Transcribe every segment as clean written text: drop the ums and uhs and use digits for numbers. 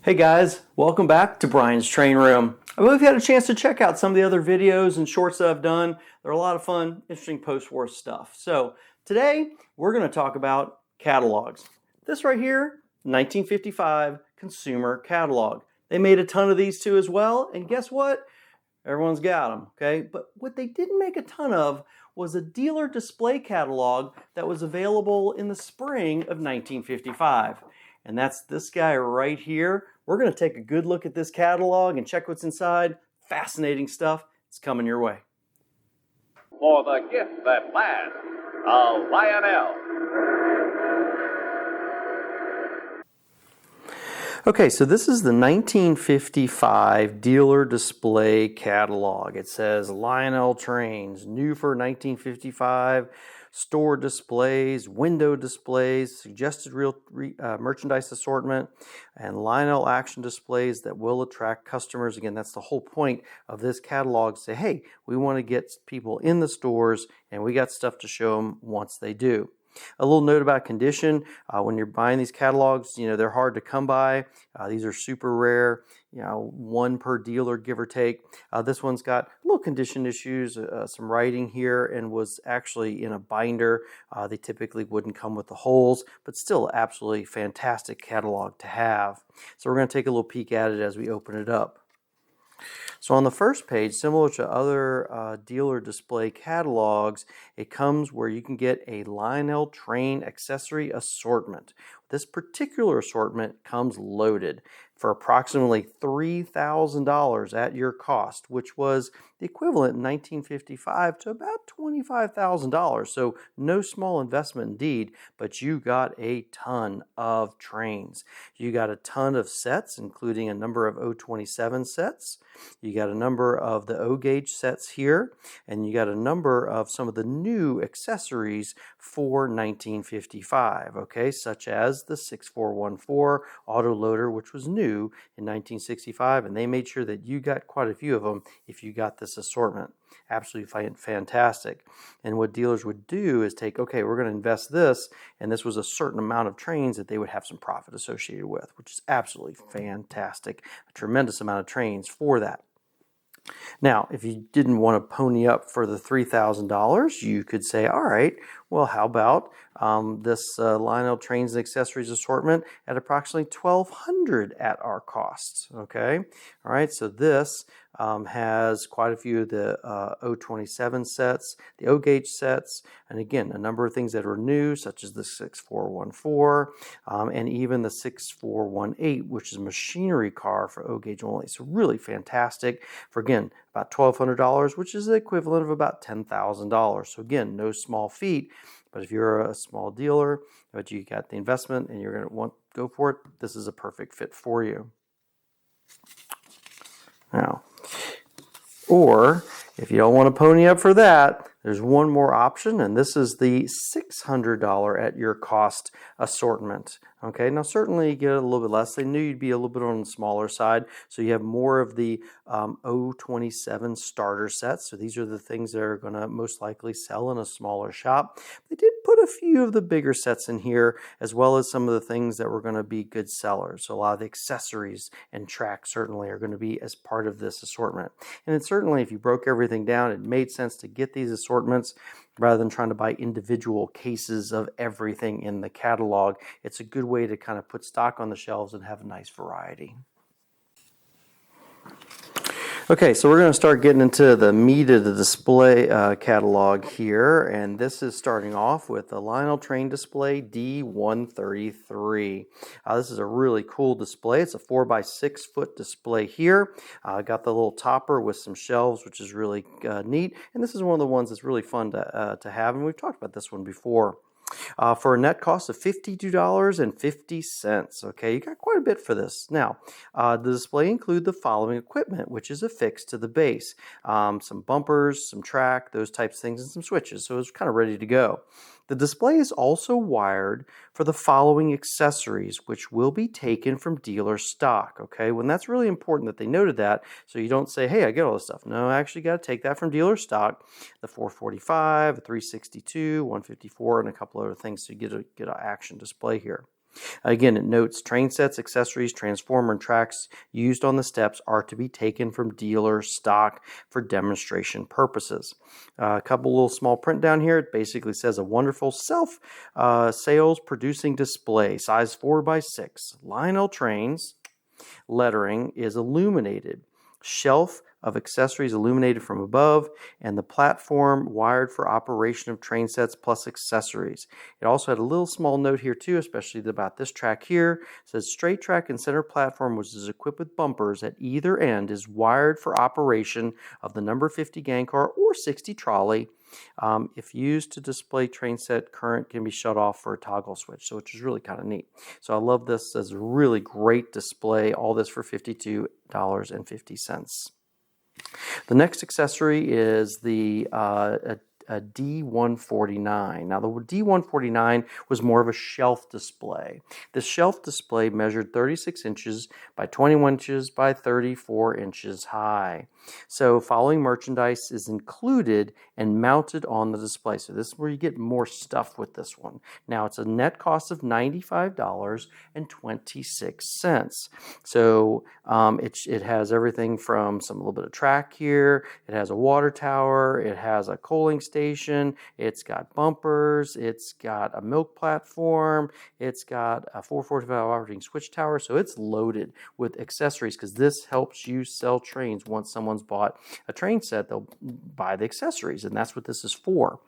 Hey guys, welcome back to Brian's Train Room. I hope you've had a chance to check out some of the other videos and shorts that I've done. They're a lot of fun, interesting post-war stuff. So today we're going to talk about catalogs. This right here, 1955 consumer catalog. They made a ton of these too as well, and guess what? Everyone's got them, okay? But what they didn't make a ton of was a dealer display catalog that was available in the spring of 1955. And that's this guy right here. We're going to take a good look at this catalog and check what's inside. Fascinating stuff. It's coming your way. For the gift that lasts, a Lionel. Okay, so this is the 1955 dealer display catalog. It says Lionel Trains, new for 1955, store displays, window displays, suggested merchandise assortment, and Lionel action displays that will attract customers. Again, that's the whole point of this catalog. Say, hey, we want to get people in the stores, and we got stuff to show them once they do. A little note about condition. When you're buying these catalogs, they're hard to come by. These are super rare, one per dealer, give or take. This one's got a little condition issues, some writing here, and was actually in a binder. They typically wouldn't come with the holes, but still absolutely fantastic catalog to have. So we're going to take a little peek at it as we open it up. So on the first page, similar to other dealer display catalogs, it comes where you can get a Lionel Train accessory assortment. This particular assortment comes loaded for approximately $3,000 at your cost, which was the equivalent in 1955 to about $25,000. So no small investment indeed, but you got a ton of trains. You got a ton of sets, including a number of 027 sets. You got a number of the O gauge sets here, and you got a number of some of the new accessories for 1955, okay, such as the 6414 auto loader, which was new in 1965, and they made sure that you got quite a few of them if you got this assortment. Absolutely fantastic. And what dealers would do is take, okay, we're going to invest this, and this was a certain amount of trains that they would have some profit associated with, which is absolutely fantastic. A tremendous amount of trains for that. Now, if you didn't want to pony up for the $3,000, you could say, all right, well, how about this Lionel Trains and Accessories assortment at approximately $1,200 at our cost, okay? All right, so this has quite a few of the 027 sets, the O gauge sets, and again, a number of things that are new, such as the 6414 and even the 6418, which is a machinery car for O gauge only. So really fantastic for, again, about $1,200, which is the equivalent of about $10,000. So again, no small feat, but if you're a small dealer, but you got the investment and you're going to want to go for it, this is a perfect fit for you. Now, or if you don't want to pony up for that, there's one more option, and this is the $600 at your cost assortment. Okay, now certainly you get a little bit less. They knew you'd be a little bit on the smaller side, so you have more of the 027 starter sets. So these are the things that are going to most likely sell in a smaller shop. They did put a few of the bigger sets in here, as well as some of the things that were going to be good sellers. So a lot of the accessories and tracks certainly are going to be as part of this assortment. And it certainly, if you broke everything down, it made sense to get these assortments rather than trying to buy individual cases of everything in the catalog. It's a good way to kind of put stock on the shelves and have a nice variety. Okay, so we're going to start getting into the meat of the display catalog here, and this is starting off with the Lionel Train Display D133. This is a really cool display. It's a 4x6 foot display here. Got the little topper with some shelves, which is really neat, and this is one of the ones that's really fun to have, and we've talked about this one before. For a net cost of $52.50. Okay, you got quite a bit for this. Now, the display include the following equipment, which is affixed to the base. Some bumpers, some track, those types of things, and some switches. So it's kind of ready to go. The display is also wired for the following accessories, which will be taken from dealer stock. Okay, when that's really important that they noted that, so you don't say, hey, I get all this stuff. No, I actually got to take that from dealer stock. The 445, the 362, 154, and a couple other things to get an action display here. Again, it notes train sets, accessories, transformer, and tracks used on the steps are to be taken from dealer stock for demonstration purposes. A couple little small print down here. It basically says a wonderful self-sales producing display, size 4x6. Lionel Trains lettering is illuminated. Shelf of accessories illuminated from above, and the platform wired for operation of train sets plus accessories. It also had a little small note here too, especially about this track here. It says straight track and center platform, which is equipped with bumpers at either end, is wired for operation of the number 50 gang car or 60 trolley. If used to display train set, current can be shut off for a toggle switch, so which is really kind of neat. So I love this as a really great display. All this for $52.50. The next accessory is the a D149. Now, the D149 was more of a shelf display. The shelf display measured 36 inches by 21 inches by 34 inches high. So following merchandise is included and mounted on the display. So this is where you get more stuff with this one. Now, it's a net cost of $95.26. So it has everything from a little bit of track here. It has a water tower. It has a coaling station. It's got bumpers. It's got a milk platform. It's got a 445 operating switch tower. So it's loaded with accessories because this helps you sell trains. Once someone's bought a train set, they'll buy the accessories, and that's what this is for.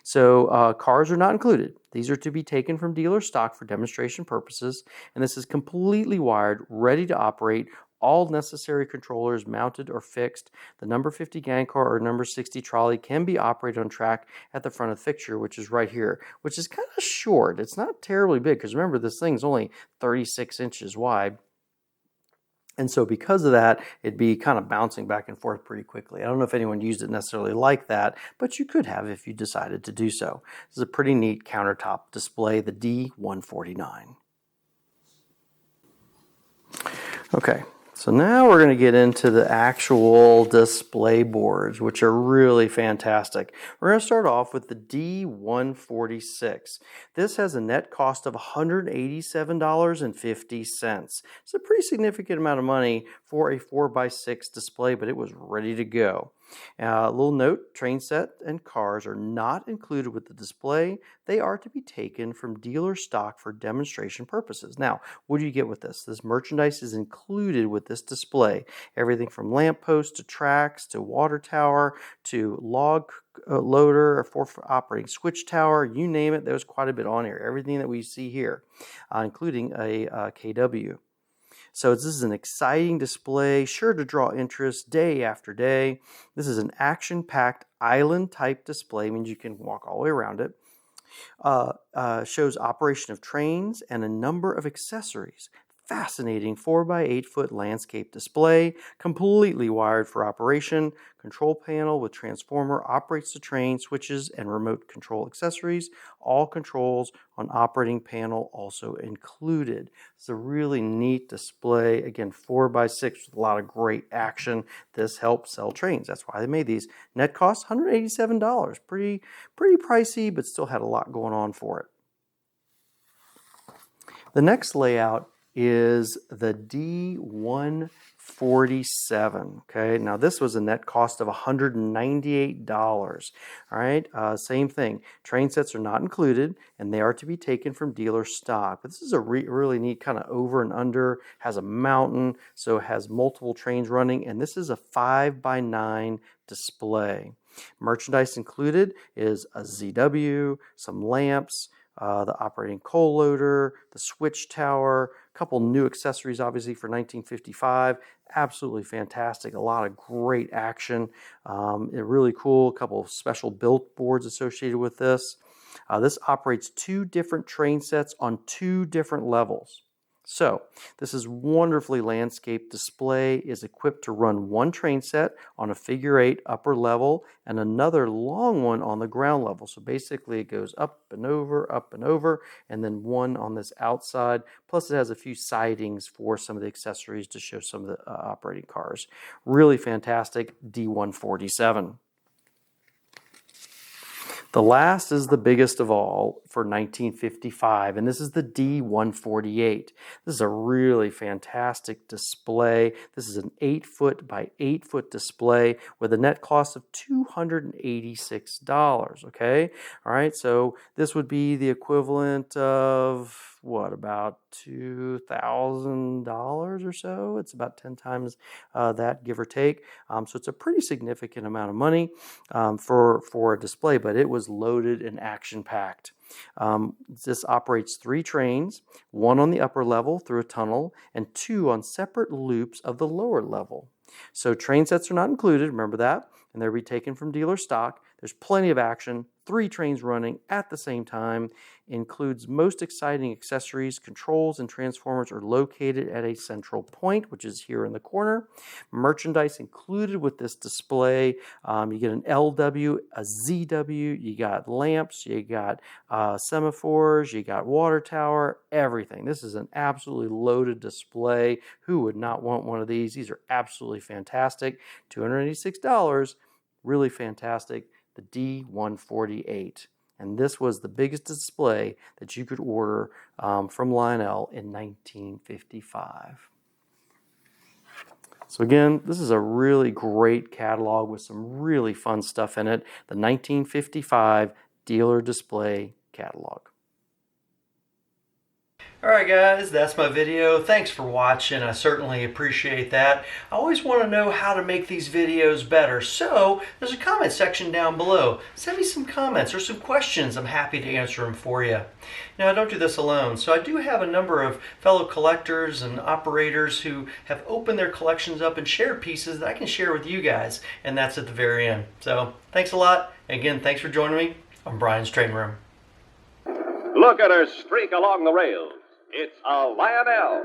So cars are not included. These are to be taken from dealer stock for demonstration purposes, and this is completely wired, ready to operate. All necessary controllers mounted or fixed. The number 50 gang car or number 60 trolley can be operated on track at the front of the fixture, which is right here, which is kind of short. It's not terribly big because remember, this thing's only 36 inches wide. And so because of that, it'd be kind of bouncing back and forth pretty quickly. I don't know if anyone used it necessarily like that, but you could have if you decided to do so. This is a pretty neat countertop display, the D149. Okay. So now we're going to get into the actual display boards, which are really fantastic. We're going to start off with the D146. This has a net cost of $187.50. It's a pretty significant amount of money for a 4x6 display, but it was ready to go. A little note, train set and cars are not included with the display. They are to be taken from dealer stock for demonstration purposes. Now, what do you get with this? This merchandise is included with this display. Everything from lampposts to tracks to water tower to log loader, for operating switch tower, you name it, there's quite a bit on here. Everything that we see here, including a KW. So this is an exciting display, sure to draw interest day after day. This is an action-packed island-type display, means you can walk all the way around it. Shows operation of trains and a number of accessories. Fascinating 4x8 foot landscape display, completely wired for operation. Control panel with transformer operates the train, switches, and remote control accessories. All controls on operating panel also included. It's a really neat display. Again, 4x6 with a lot of great action. This helps sell trains. That's why they made these. Net cost $187. Pretty pricey, but still had a lot going on for it. The next layout is the D147. Okay, now this was a net cost of $198. All right, same thing. Train sets are not included, and they are to be taken from dealer stock. But this is a really neat kind of over and under. Has a mountain, so it has multiple trains running, and this is a 5x9 display. Merchandise included is a ZW, some lamps, the operating coal loader, the switch tower, a couple new accessories obviously for 1955. Absolutely fantastic. A lot of great action. Really cool. A couple of special built boards associated with this. This operates 2 different train sets on 2 different levels. So this is wonderfully landscaped display, is equipped to run 1 train set on a figure-8 upper level and another long one on the ground level. So basically it goes up and over, and then one on this outside. Plus it has a few sidings for some of the accessories to show some of the operating cars. Really fantastic D147. The last is the biggest of all for 1955, and this is the D148. This is a really fantastic display. This is an 8-foot by 8-foot display with a net cost of $286, okay? All right, so this would be the equivalent of, what, about $2,000 or so? It's about 10 times that, give or take. So it's a pretty significant amount of money for a display, but it was loaded and action-packed. This operates 3 trains, 1 on the upper level through a tunnel, and 2 on separate loops of the lower level. So train sets are not included, remember that, and they'll be taken from dealer stock. There's plenty of action, 3 trains running at the same time, includes most exciting accessories, controls, and transformers are located at a central point, which is here in the corner. Merchandise included with this display, you get an LW, a ZW, you got lamps, you got semaphores, you got water tower, everything. This is an absolutely loaded display. Who would not want one of these? These are absolutely fantastic. $286, really fantastic. The D148. And this was the biggest display that you could order from Lionel in 1955. So again, this is a really great catalog with some really fun stuff in it. The 1955 Dealer Display Catalog. Alright guys, that's my video. Thanks for watching. I certainly appreciate that. I always want to know how to make these videos better. So, there's a comment section down below. Send me some comments or some questions. I'm happy to answer them for you. Now, I don't do this alone. So I do have a number of fellow collectors and operators who have opened their collections up and shared pieces that I can share with you guys. And that's at the very end. So, thanks a lot. Again, thanks for joining me on Brian's Train Room. Look at her streak along the rails. It's a Lionel.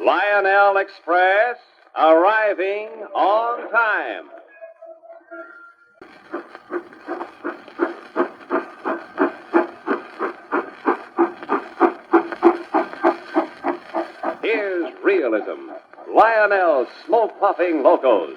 Lionel Express arriving on time. Here's realism. Lionel's smoke-puffing locos.